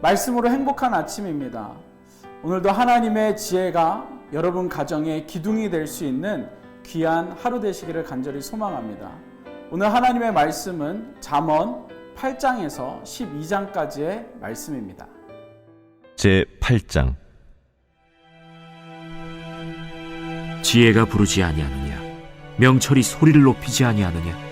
말씀으로 행복한 아침입니다. 오늘도 하나님의 지혜가 여러분 가정의 기둥이 될 수 있는 귀한 하루 되시기를 간절히 소망합니다. 오늘 하나님의 말씀은 잠언 8장에서 12장까지의 말씀입니다. 제8장. 지혜가 부르지 아니하느냐, 명철이 소리를 높이지 아니하느냐.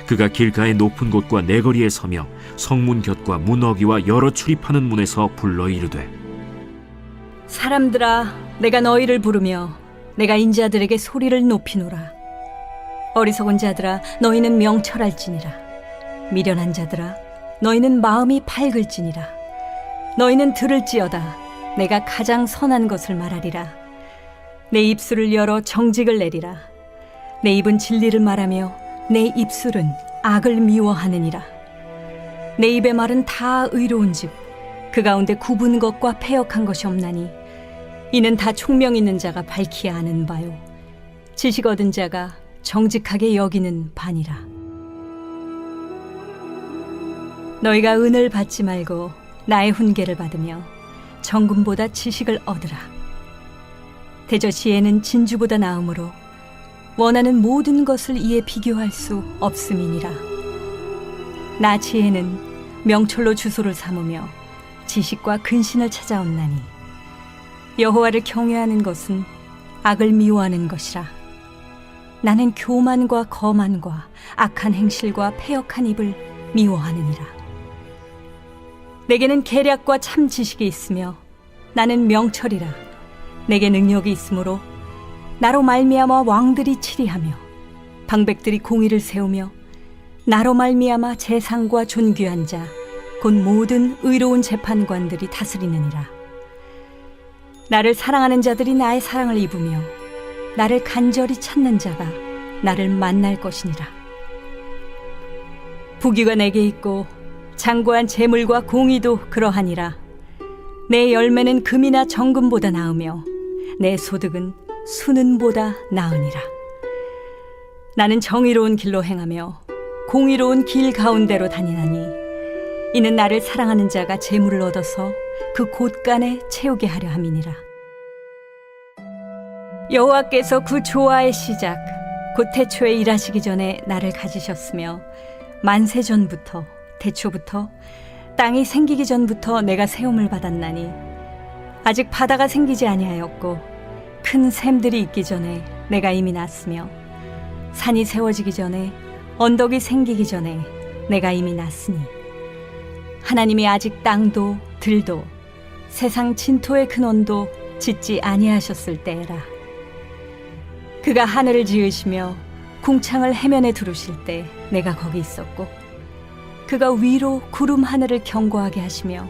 그가 길가의 높은 곳과 내거리에 서며 성문 곁과 문어기와 여러 출입하는 문에서 불러 이르되, 사람들아, 내가 너희를 부르며 내가 인자들에게 소리를 높이노라. 어리석은 자들아, 너희는 명철할지니라. 미련한 자들아, 너희는 마음이 밝을지니라. 너희는 들을지어다. 내가 가장 선한 것을 말하리라. 내 입술을 열어 정직을 내리라. 내 입은 진리를 말하며 내 입술은 악을 미워하느니라. 내 입의 말은 다 의로운즉 그 가운데 굽은 것과 패역한 것이 없나니 이는 다 총명 있는 자가 밝히 아는 바요 지식 얻은 자가 정직하게 여기는 바니라. 너희가 은을 받지 말고 나의 훈계를 받으며 정금보다 지식을 얻으라. 대저 지혜는 진주보다 나음으로 원하는 모든 것을 이에 비교할 수 없음이니라. 나 지혜는 명철로 주소를 삼으며 지식과 근신을 찾아온나니 여호와를 경외하는 것은 악을 미워하는 것이라. 나는 교만과 거만과 악한 행실과 패역한 입을 미워하느니라. 내게는 계략과 참 지식이 있으며 나는 명철이라. 내게 능력이 있으므로 나로 말미암아 왕들이 치리하며 방백들이 공의를 세우며 나로 말미암아 재상과 존귀한 자 곧 모든 의로운 재판관들이 다스리느니라. 나를 사랑하는 자들이 나의 사랑을 입으며 나를 간절히 찾는 자가 나를 만날 것이니라. 부귀가 내게 있고 장구한 재물과 공의도 그러하니라. 내 열매는 금이나 정금보다 나으며 내 소득은 수는보다 나으니라. 나는 정의로운 길로 행하며 공의로운 길 가운데로 다니나니 이는 나를 사랑하는 자가 재물을 얻어서 그 곳간에 채우게 하려 함이니라. 여호와께서 그 조화의 시작 곧 태초에 일하시기 전에 나를 가지셨으며 만세 전부터 태초부터 땅이 생기기 전부터 내가 세움을 받았나니 아직 바다가 생기지 아니하였고 큰 샘들이 있기 전에 내가 이미 났으며 산이 세워지기 전에 언덕이 생기기 전에 내가 이미 났으니 하나님이 아직 땅도 들도 세상 진토의 근원도 짓지 아니하셨을 때라. 그가 하늘을 지으시며 궁창을 해면에 두르실 때 내가 거기 있었고 그가 위로 구름 하늘을 견고하게 하시며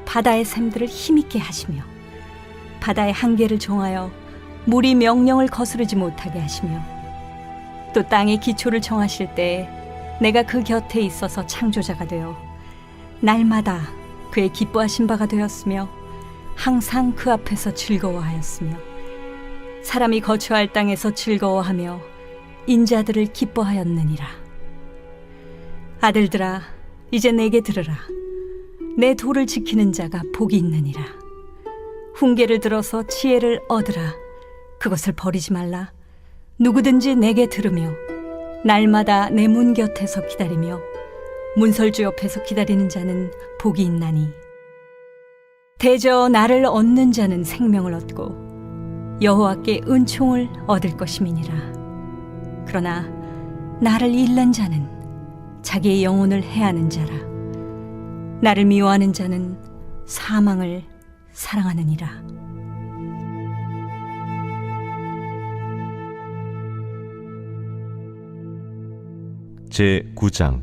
바다의 샘들을 힘있게 하시며 바다의 한계를 정하여 물이 명령을 거스르지 못하게 하시며 또 땅의 기초를 정하실 때에 내가 그 곁에 있어서 창조자가 되어 날마다 그의 기뻐하신 바가 되었으며 항상 그 앞에서 즐거워하였으며 사람이 거처할 땅에서 즐거워하며 인자들을 기뻐하였느니라. 아들들아, 이제 내게 들으라. 내 도를 지키는 자가 복이 있느니라. 훈계를 들어서 지혜를 얻으라. 그것을 버리지 말라. 누구든지 내게 들으며 날마다 내 문 곁에서 기다리며 문설주 옆에서 기다리는 자는 복이 있나니 대저 나를 얻는 자는 생명을 얻고 여호와께 은총을 얻을 것임이니라. 그러나 나를 잃는 자는 자기의 영혼을 해하는 자라. 나를 미워하는 자는 사망을 사랑하느니라. 제9장.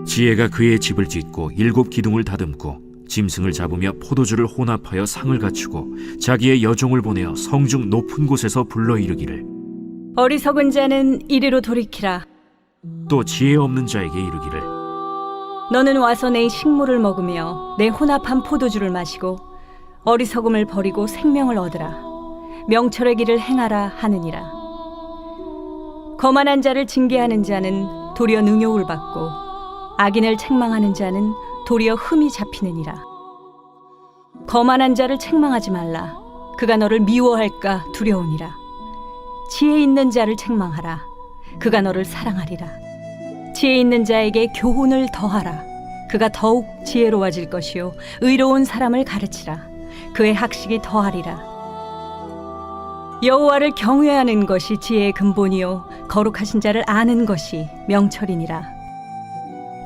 지혜가 그의 집을 짓고 7 기둥을 다듬고 짐승을 잡으며 포도주를 혼합하여 상을 갖추고 자기의 여종을 보내어 성중 높은 곳에서 불러 이르기를, 어리석은 자는 이리로 돌이키라. 또 지혜 없는 자에게 이르기를, 너는 와서 내 식물을 먹으며 내 혼합한 포도주를 마시고 어리석음을 버리고 생명을 얻으라. 명철의 길을 행하라 하느니라. 거만한 자를 징계하는 자는 도리어 능욕을 받고 악인을 책망하는 자는 도리어 흠이 잡히느니라. 거만한 자를 책망하지 말라. 그가 너를 미워할까 두려우니라. 지혜 있는 자를 책망하라. 그가 너를 사랑하리라. 지혜 있는 자에게 교훈을 더하라. 그가 더욱 지혜로워질 것이요 의로운 사람을 가르치라. 그의 학식이 더하리라. 여호와를 경외하는 것이 지혜의 근본이요 거룩하신 자를 아는 것이 명철이니라.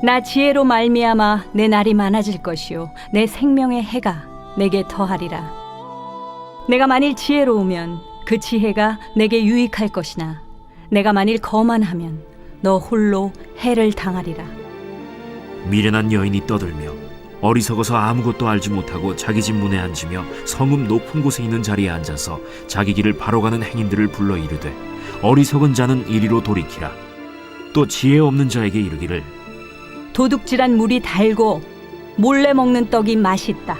나 지혜로 말미암아 내 날이 많아질 것이요 내 생명의 해가 내게 더하리라. 내가 만일 지혜로우면 그 지혜가 내게 유익할 것이나 내가 만일 거만하면 너 홀로 해를 당하리라. 미련한 여인이 떠들며 어리석어서 아무것도 알지 못하고 자기 집 문에 앉으며 성읍 높은 곳에 있는 자리에 앉아서 자기 길을 바로 가는 행인들을 불러 이르되 어리석은 자는 이리로 돌이키라. 또 지혜 없는 자에게 이르기를 도둑질한 물이 달고 몰래 먹는 떡이 맛있다.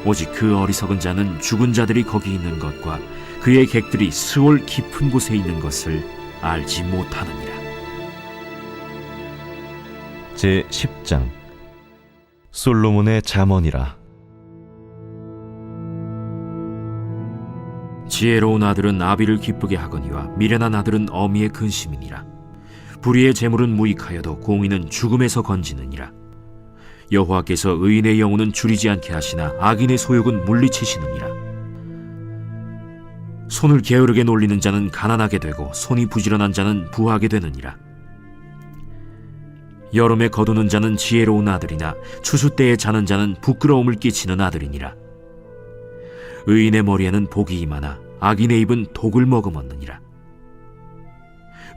오직 그 어리석은 자는 죽은 자들이 거기 있는 것과 그의 객들이 스올 깊은 곳에 있는 것을 알지 못하느니라. 제 10장 솔로몬의 잠언이라. 지혜로운 아들은 아비를 기쁘게 하거니와 미련한 아들은 어미의 근심이니라. 불의의 재물은 무익하여도 공의는 죽음에서 건지느니라. 여호와께서 의인의 영혼은 줄이지 않게 하시나 악인의 소욕은 물리치시느니라. 손을 게으르게 놀리는 자는 가난하게 되고 손이 부지런한 자는 부하게 되느니라. 여름에 거두는 자는 지혜로운 아들이나 추수 때에 자는 자는 부끄러움을 끼치는 아들이니라. 의인의 머리에는 복이 임하나 악인의 입은 독을 머금었느니라.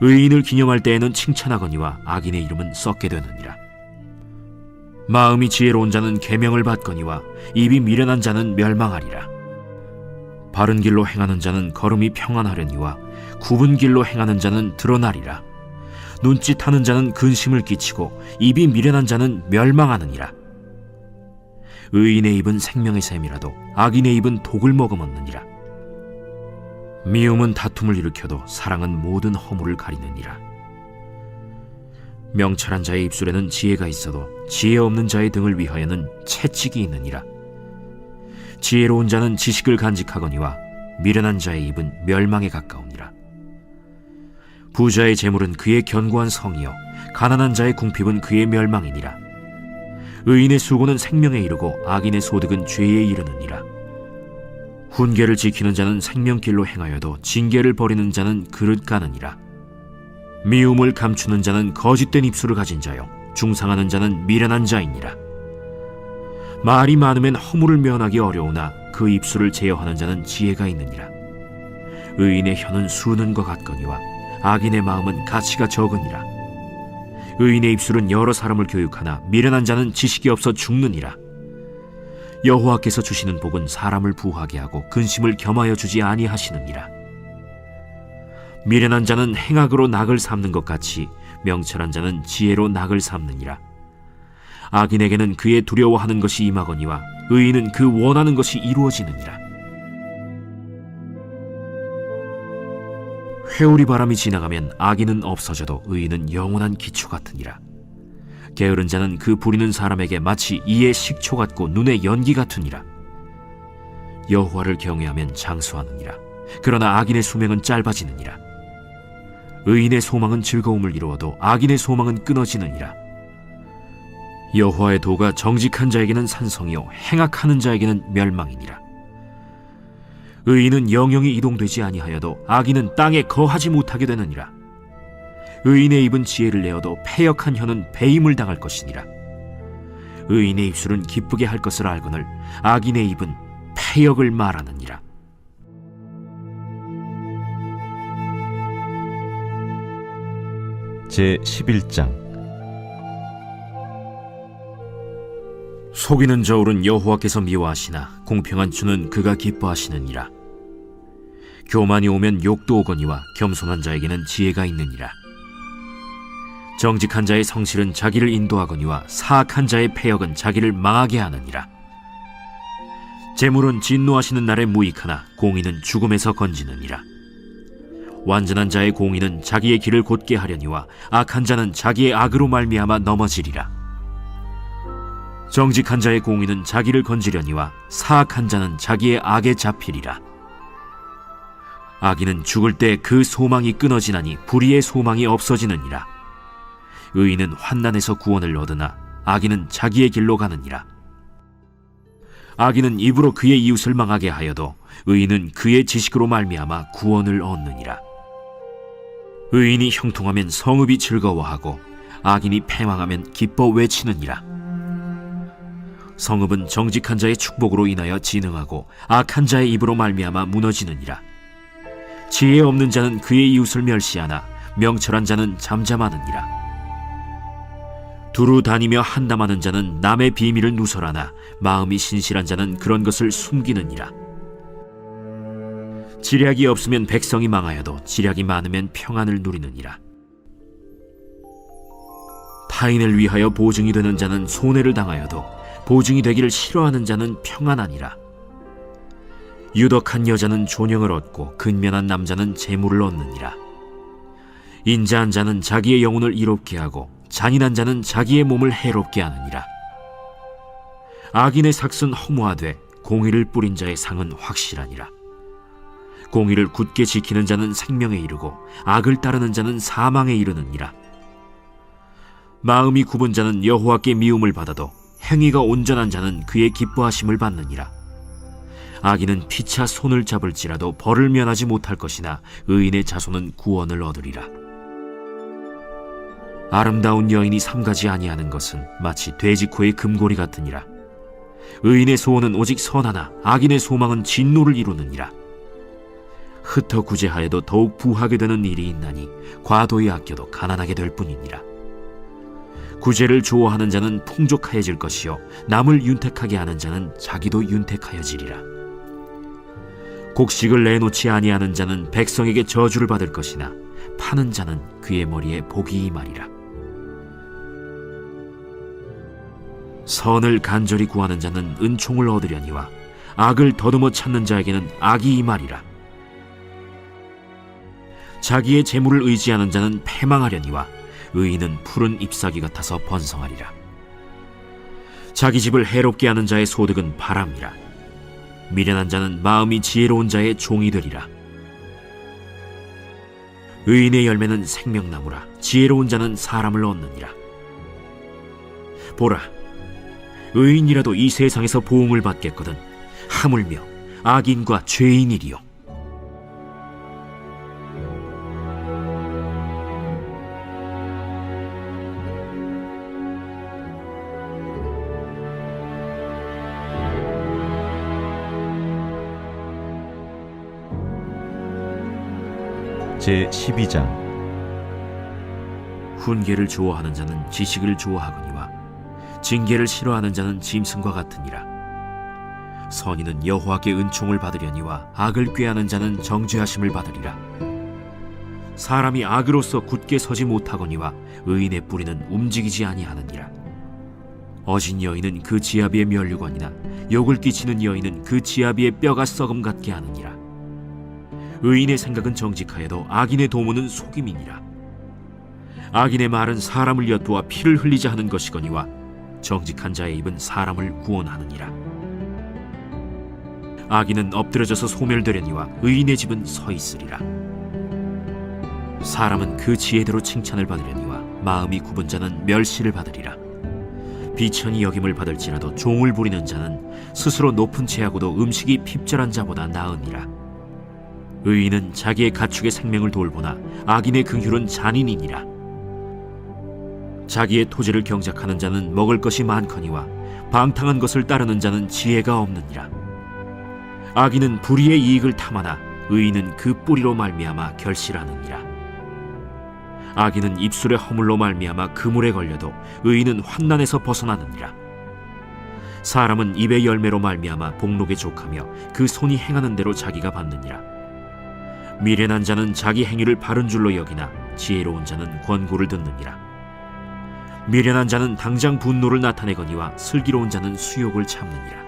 의인을 기념할 때에는 칭찬하거니와 악인의 이름은 썩게 되느니라. 마음이 지혜로운 자는 계명을 받거니와 입이 미련한 자는 멸망하리라. 바른 길로 행하는 자는 걸음이 평안하려니와 굽은 길로 행하는 자는 드러나리라. 눈짓하는 자는 근심을 끼치고 입이 미련한 자는 멸망하느니라. 의인의 입은 생명의 샘이라도 악인의 입은 독을 머금었느니라. 미움은 다툼을 일으켜도 사랑은 모든 허물을 가리느니라. 명철한 자의 입술에는 지혜가 있어도 지혜 없는 자의 등을 위하여는 채찍이 있느니라. 지혜로운 자는 지식을 간직하거니와 미련한 자의 입은 멸망에 가까우니라. 부자의 재물은 그의 견고한 성이요 가난한 자의 궁핍은 그의 멸망이니라. 의인의 수고는 생명에 이르고 악인의 소득은 죄에 이르느니라. 훈계를 지키는 자는 생명길로 행하여도 징계를 버리는 자는 그릇 가느니라. 미움을 감추는 자는 거짓된 입술을 가진 자요 중상하는 자는 미련한 자이니라. 말이 많으면 허물을 면하기 어려우나 그 입술을 제어하는 자는 지혜가 있느니라. 의인의 혀는 수는 것 같거니와 악인의 마음은 가치가 적으니라. 의인의 입술은 여러 사람을 교육하나 미련한 자는 지식이 없어 죽느니라. 여호와께서 주시는 복은 사람을 부하게 하고 근심을 겸하여 주지 아니하시느니라. 미련한 자는 행악으로 낙을 삼는 것 같이 명철한 자는 지혜로 낙을 삼느니라. 악인에게는 그의 두려워하는 것이 임하거니와 의인은 그 원하는 것이 이루어지느니라. 회오리 바람이 지나가면 악인은 없어져도 의인은 영원한 기초 같으니라. 게으른 자는 그 부리는 사람에게 마치 이의 식초 같고 눈의 연기 같으니라. 여호와를 경외하면 장수하느니라. 그러나 악인의 수명은 짧아지느니라. 의인의 소망은 즐거움을 이루어도 악인의 소망은 끊어지느니라. 여호와의 도가 정직한 자에게는 산성이요 행악하는 자에게는 멸망이니라. 의인은 영영이 이동되지 아니하여도 악인은 땅에 거하지 못하게 되느니라. 의인의 입은 지혜를 내어도 패역한 혀는 배임을 당할 것이니라. 의인의 입술은 기쁘게 할 것을 알거늘 악인의 입은 패역을 말하느니라. 제 11장 속이는 저울은 여호와께서 미워하시나 공평한 주는 그가 기뻐하시느니라. 교만이 오면 욕도 오거니와 겸손한 자에게는 지혜가 있느니라. 정직한 자의 성실은 자기를 인도하거니와 사악한 자의 패역은 자기를 망하게 하느니라. 재물은 진노하시는 날에 무익하나 공의는 죽음에서 건지느니라. 완전한 자의 공의는 자기의 길을 곧게 하려니와 악한 자는 자기의 악으로 말미암아 넘어지리라. 정직한 자의 공의는 자기를 건지려니와 사악한 자는 자기의 악에 잡히리라. 악인은 죽을 때 그 소망이 끊어지나니 불의의 소망이 없어지느니라. 의인은 환난에서 구원을 얻으나 악인은 자기의 길로 가느니라. 악인은 입으로 그의 이웃을 망하게 하여도 의인은 그의 지식으로 말미암아 구원을 얻느니라. 의인이 형통하면 성읍이 즐거워하고 악인이 패망하면 기뻐 외치느니라. 성읍은 정직한 자의 축복으로 인하여 진흥하고 악한 자의 입으로 말미암아 무너지느니라. 지혜 없는 자는 그의 이웃을 멸시하나 명철한 자는 잠잠하느니라. 두루 다니며 한담하는 자는 남의 비밀을 누설하나 마음이 신실한 자는 그런 것을 숨기느니라. 지략이 없으면 백성이 망하여도 지략이 많으면 평안을 누리느니라. 타인을 위하여 보증이 되는 자는 손해를 당하여도 보증이 되기를 싫어하는 자는 평안하니라. 유덕한 여자는 존영을 얻고 근면한 남자는 재물을 얻느니라. 인자한 자는 자기의 영혼을 이롭게 하고 잔인한 자는 자기의 몸을 해롭게 하느니라. 악인의 삭은 허무하되 공의를 뿌린 자의 상은 확실하니라. 공의를 굳게 지키는 자는 생명에 이르고 악을 따르는 자는 사망에 이르느니라. 마음이 굽은 자는 여호와께 미움을 받아도 행위가 온전한 자는 그의 기뻐하심을 받느니라. 악인은 피차 손을 잡을지라도 벌을 면하지 못할 것이나 의인의 자손은 구원을 얻으리라. 아름다운 여인이 삼가지 아니하는 것은 마치 돼지코의 금고리 같으니라. 의인의 소원은 오직 선하나 악인의 소망은 진노를 이루느니라. 흩어 구제하여도 더욱 부하게 되는 일이 있나니 과도히 아껴도 가난하게 될 뿐이니라. 구제를 좋아하는 자는 풍족하여질 것이요 남을 윤택하게 하는 자는 자기도 윤택하여지리라. 곡식을 내놓지 아니하는 자는 백성에게 저주를 받을 것이나 파는 자는 그의 머리에 복이 임하리라. 선을 간절히 구하는 자는 은총을 얻으려니와 악을 더듬어 찾는 자에게는 악이 임하리라. 자기의 재물을 의지하는 자는 패망하려니와 의인은 푸른 잎사귀 같아서 번성하리라. 자기 집을 해롭게 하는 자의 소득은 바람이라. 미련한 자는 마음이 지혜로운 자의 종이 되리라. 의인의 열매는 생명나무라. 지혜로운 자는 사람을 얻느니라. 보라, 의인이라도 이 세상에서 보응을 받겠거든 하물며 악인과 죄인이리요. 제12장 훈계를 좋아하는 자는 지식을 좋아하거니와 징계를 싫어하는 자는 짐승과 같으니라. 선인은 여호와께 은총을 받으려니와 악을 꾀하는 자는 정죄하심을 받으리라. 사람이 악으로서 굳게 서지 못하거니와 의인의 뿌리는 움직이지 아니하느니라. 어진 여인은 그 지아비의 면류관이나 욕을 끼치는 여인은 그 지아비의 뼈가 썩음 같게 하느니라. 의인의 생각은 정직하여도 악인의 도모는 속임이니라. 악인의 말은 사람을 엿보아 피를 흘리자 하는 것이거니와 정직한 자의 입은 사람을 구원하느니라. 악인은 엎드려져서 소멸되려니와 의인의 집은 서 있으리라. 사람은 그 지혜대로 칭찬을 받으려니와 마음이 굽은 자는 멸시를 받으리라. 비천히 여김을 받을지라도 종을 부리는 자는 스스로 높은 채하고도 음식이 핍절한 자보다 나으니라. 의인은 자기의 가축의 생명을 돌보나 악인의 긍휼은 잔인이니라. 자기의 토지를 경작하는 자는 먹을 것이 많거니와 방탕한 것을 따르는 자는 지혜가 없느니라. 악인은 불의의 이익을 탐하나 의인은 그 뿌리로 말미암아 결실하느니라. 악인은 입술의 허물로 말미암아 그물에 걸려도 의인은 환난에서 벗어나느니라. 사람은 입의 열매로 말미암아 복록에 족하며 그 손이 행하는 대로 자기가 받느니라. 미련한 자는 자기 행위를 바른 줄로 여기나 지혜로운 자는 권고를 듣느니라. 미련한 자는 당장 분노를 나타내거니와 슬기로운 자는 수욕을 참느니라.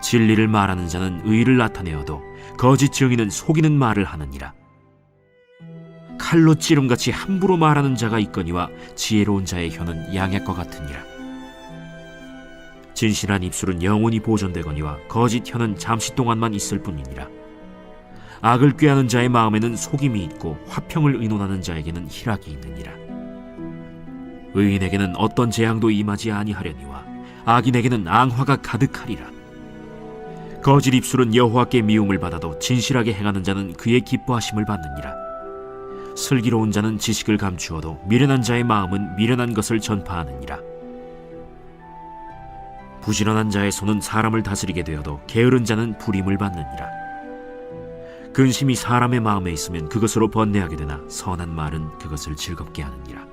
진리를 말하는 자는 의를 나타내어도 거짓 증인은 속이는 말을 하느니라. 칼로 찌름같이 함부로 말하는 자가 있거니와 지혜로운 자의 혀는 양약과 같으니라. 진실한 입술은 영원히 보존되거니와 거짓 혀는 잠시 동안만 있을 뿐이니라. 악을 꾀하는 자의 마음에는 속임이 있고 화평을 의논하는 자에게는 희락이 있느니라. 의인에게는 어떤 재앙도 임하지 아니하려니와 악인에게는 앙화가 가득하리라. 거짓 입술은 여호와께 미움을 받아도 진실하게 행하는 자는 그의 기뻐하심을 받느니라. 슬기로운 자는 지식을 감추어도 미련한 자의 마음은 미련한 것을 전파하느니라. 부지런한 자의 손은 사람을 다스리게 되어도 게으른 자는 불임을 받느니라. 근심이 사람의 마음에 있으면 그것으로 번뇌하게 되나 선한 말은 그것을 즐겁게 하느니라.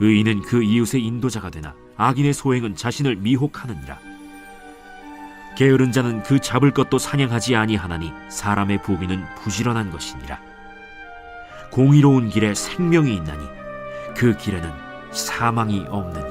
의인은 그 이웃의 인도자가 되나 악인의 소행은 자신을 미혹하느니라. 게으른 자는 그 잡을 것도 사냥하지 아니하나니 사람의 부귀는 부지런한 것이니라. 공의로운 길에 생명이 있나니 그 길에는 사망이 없느니라.